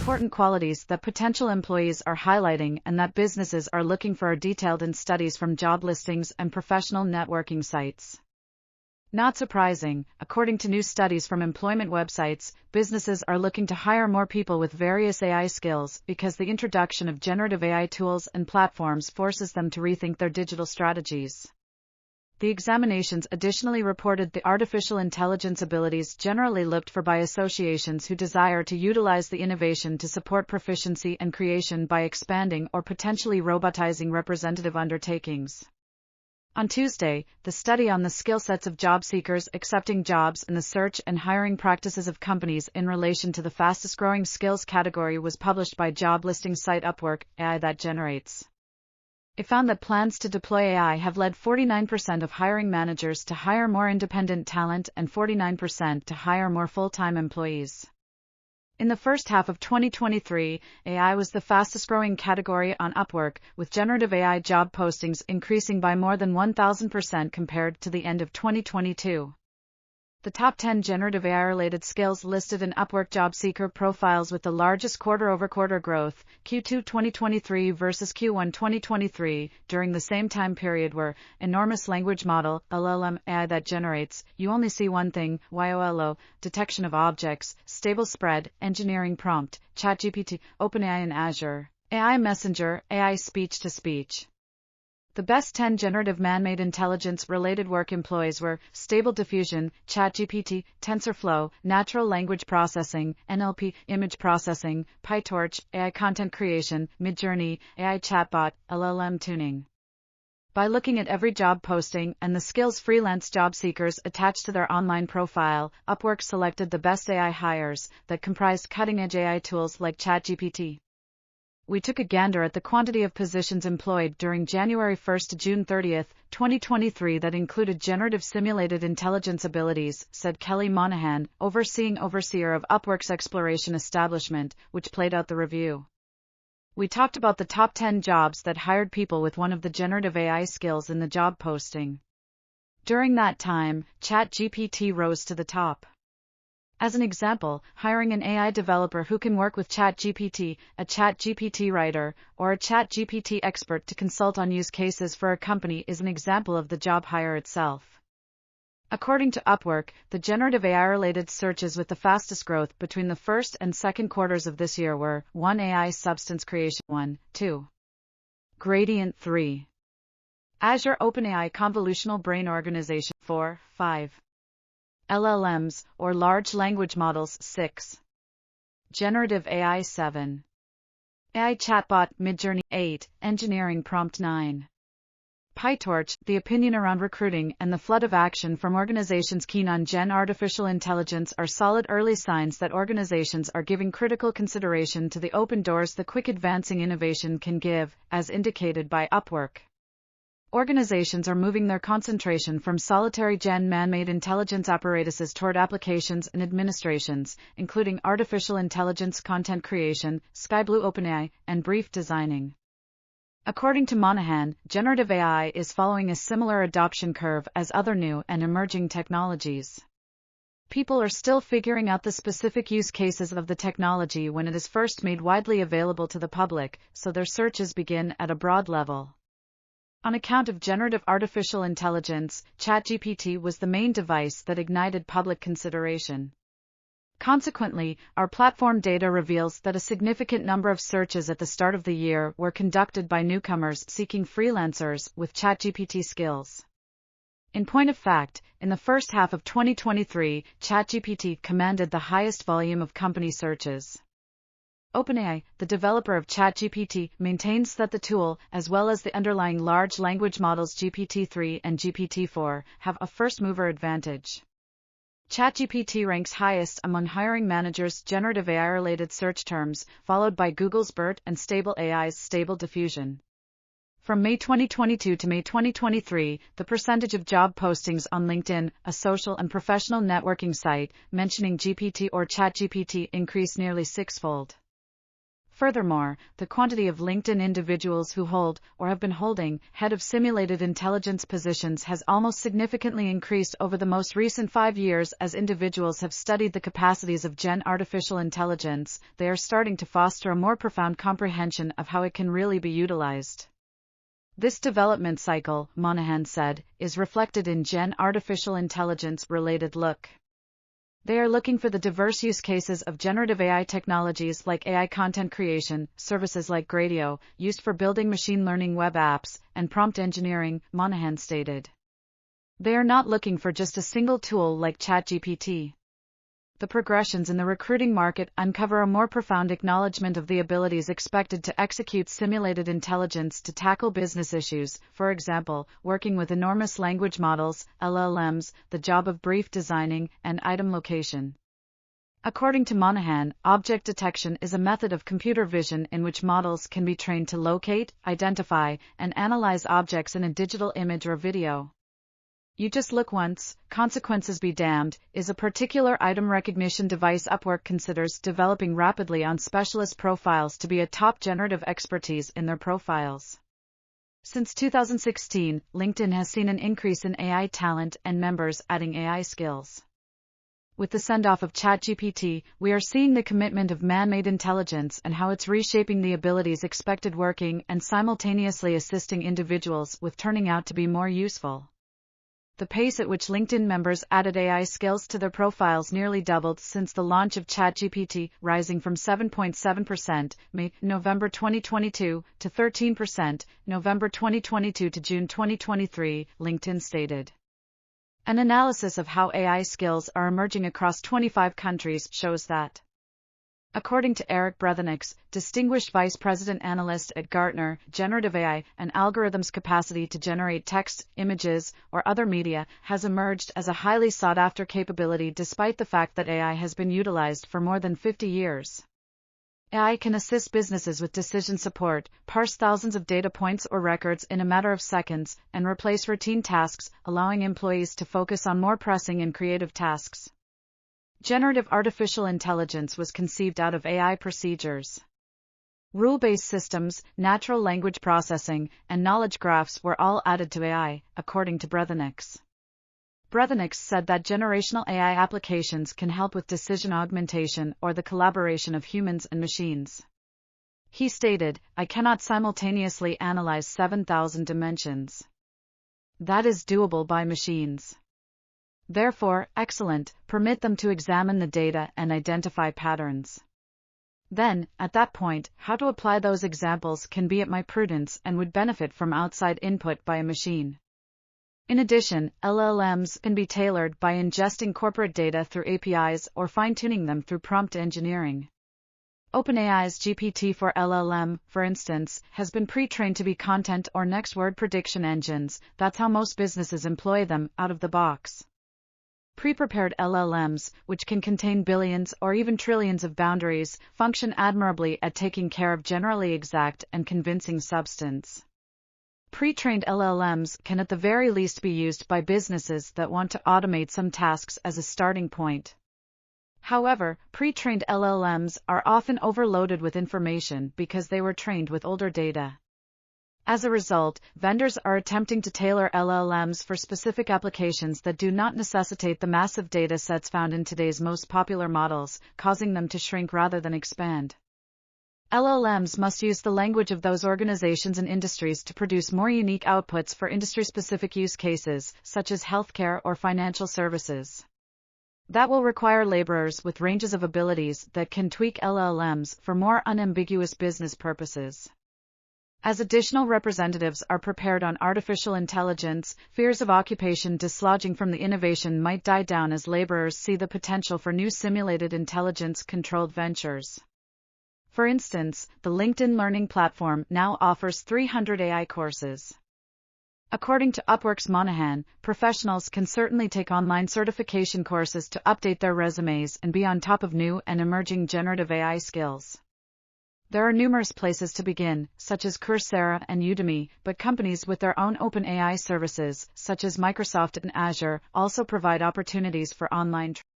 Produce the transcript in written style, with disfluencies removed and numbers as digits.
important qualities that potential employees are highlighting and that businesses are looking for are detailed in studies from job listings and professional networking sites. Not surprising, according to new studies from employment websites, businesses are looking to hire more people with various AI skills because the introduction of generative AI tools and platforms forces them to rethink their digital strategies. The examinations additionally reported the artificial intelligence abilities generally looked for by associations who desire to utilize the innovation to support proficiency and creation by expanding or potentially robotizing representative undertakings. On Tuesday, the study on the skill sets of job seekers accepting jobs and the search and hiring practices of companies in relation to the fastest-growing skills category was published by job listing site Upwork, AI that generates. It found that plans to deploy AI have led 49% of hiring managers to hire more independent talent and 49% to hire more full-time employees. In the first half of 2023, AI was the fastest-growing category on Upwork, with generative AI job postings increasing by more than 1,000% compared to the end of 2022. The top 10 generative AI-related skills listed in Upwork job seeker profiles with the largest quarter-over-quarter growth, Q2 2023 versus Q1 2023, during the same time period were enormous language model, LLM, AI that generates, you only see one thing, YOLO, detection of objects, stable spread, engineering prompt, ChatGPT, OpenAI and Azure, AI messenger, AI speech-to-speech. The best 10 generative man-made intelligence-related work employees were Stable Diffusion, ChatGPT, TensorFlow, Natural Language Processing, NLP, Image Processing, PyTorch, AI Content Creation, Midjourney, AI Chatbot, LLM Tuning. By looking at every job posting and the skills freelance job seekers attached to their online profile, Upwork selected the best AI hires that comprised cutting-edge AI tools like ChatGPT. We took a gander at the quantity of positions employed during January 1 to June 30, 2023 that included generative simulated intelligence abilities, said Kelly Monahan, overseer of Upwork's exploration establishment, which played out the review. We talked about the top 10 jobs that hired people with one of the generative AI skills in the job posting. During that time, ChatGPT rose to the top. As an example, hiring an AI developer who can work with ChatGPT, a ChatGPT writer, or a ChatGPT expert to consult on use cases for a company is an example of the job hire itself. According to Upwork, the generative AI-related searches with the fastest growth between the first and second quarters of this year were 1. AI substance creation 1, 2. Gradient 3. Azure OpenAI convolutional brain organization 4, 5. LLMs, or large language models 6. Generative AI 7. AI chatbot Midjourney 8. Engineering prompt 9. PyTorch, the opinion around recruiting and the flood of action from organizations keen on Gen artificial intelligence are solid early signs that organizations are giving critical consideration to the open doors the quick advancing innovation can give, as indicated by Upwork. Organizations are moving their concentration from solitary Gen man-made intelligence apparatuses toward applications and administrations, including artificial intelligence content creation, Skyblue OpenAI, and brief designing. According to Monahan, generative AI is following a similar adoption curve as other new and emerging technologies. People are still figuring out the specific use cases of the technology when it is first made widely available to the public, so their searches begin at a broad level. On account of generative artificial intelligence, ChatGPT was the main device that ignited public consideration. Consequently, our platform data reveals that a significant number of searches at the start of the year were conducted by newcomers seeking freelancers with ChatGPT skills. In point of fact, in the first half of 2023, ChatGPT commanded the highest volume of company searches. OpenAI, the developer of ChatGPT, maintains that the tool, as well as the underlying large language models GPT-3 and GPT-4, have a first-mover advantage. ChatGPT ranks highest among hiring managers' generative AI-related search terms, followed by Google's BERT and Stable AI's Stable Diffusion. From May 2022 to May 2023, the percentage of job postings on LinkedIn, a social and professional networking site, mentioning GPT or ChatGPT increased nearly sixfold. Furthermore, the quantity of LinkedIn individuals who hold, or have been holding, head of simulated intelligence positions has almost significantly increased over the most recent 5 years. As individuals have studied the capacities of Gen artificial intelligence, they are starting to foster a more profound comprehension of how it can really be utilized. This development cycle, Monahan said, is reflected in Gen artificial intelligence related look. They are looking for the diverse use cases of generative AI technologies like AI content creation, services like Gradio, used for building machine learning web apps, and prompt engineering, Monahan stated. They are not looking for just a single tool like ChatGPT. The progressions in the recruiting market uncover a more profound acknowledgement of the abilities expected to execute simulated intelligence to tackle business issues, for example, working with enormous language models, LLMs, the job of brief designing, and item location. According to Monahan, object detection is a method of computer vision in which models can be trained to locate, identify, and analyze objects in a digital image or video. You just look once, consequences be damned, is a particular item recognition device Upwork considers developing rapidly on specialist profiles to be a top generative expertise in their profiles. Since 2016, LinkedIn has seen an increase in AI talent and members adding AI skills. With the send-off of ChatGPT, we are seeing the commitment of man-made intelligence and how it's reshaping the abilities expected working and simultaneously assisting individuals with turning out to be more useful. The pace at which LinkedIn members added AI skills to their profiles nearly doubled since the launch of ChatGPT, rising from 7.7% November 2022 to 13% November 2022 to June 2023, LinkedIn stated. An analysis of how AI skills are emerging across 25 countries shows that. According to Eric Brethenix, Distinguished Vice President Analyst at Gartner, generative AI, an algorithm's capacity to generate text, images, or other media, has emerged as a highly sought-after capability despite the fact that AI has been utilized for more than 50 years. AI can assist businesses with decision support, parse thousands of data points or records in a matter of seconds, and replace routine tasks, allowing employees to focus on more pressing and creative tasks. Generative artificial intelligence was conceived out of AI procedures. Rule-based systems, natural language processing, and knowledge graphs were all added to AI, according to Brethenix. Brethenix said that generational AI applications can help with decision augmentation or the collaboration of humans and machines. He stated, "I cannot simultaneously analyze 7,000 dimensions. That is doable by machines. Therefore, excellent, permit them to examine the data and identify patterns. Then, at that point, how to apply those examples can be at my prudence and would benefit from outside input by a machine." In addition, LLMs can be tailored by ingesting corporate data through APIs or fine-tuning them through prompt engineering. OpenAI's GPT-4 LLM, for instance, has been pre-trained to be content or next word prediction engines. That's how most businesses employ them, out of the box. Pre-prepared LLMs, which can contain billions or even trillions of boundaries, function admirably at taking care of generally exact and convincing substance. Pre-trained LLMs can at the very least be used by businesses that want to automate some tasks as a starting point. However, pre-trained LLMs are often overloaded with information because they were trained with older data. As a result, vendors are attempting to tailor LLMs for specific applications that do not necessitate the massive data sets found in today's most popular models, causing them to shrink rather than expand. LLMs must use the language of those organizations and industries to produce more unique outputs for industry-specific use cases, such as healthcare or financial services. That will require laborers with ranges of abilities that can tweak LLMs for more unambiguous business purposes. As additional representatives are prepared on artificial intelligence, fears of occupation dislodging from the innovation might die down as laborers see the potential for new simulated intelligence-controlled ventures. For instance, the LinkedIn Learning platform now offers 300 AI courses. According to Upwork's Monahan, professionals can certainly take online certification courses to update their resumes and be on top of new and emerging generative AI skills. There are numerous places to begin, such as Coursera and Udemy, but companies with their own open AI services, such as Microsoft and Azure, also provide opportunities for online training.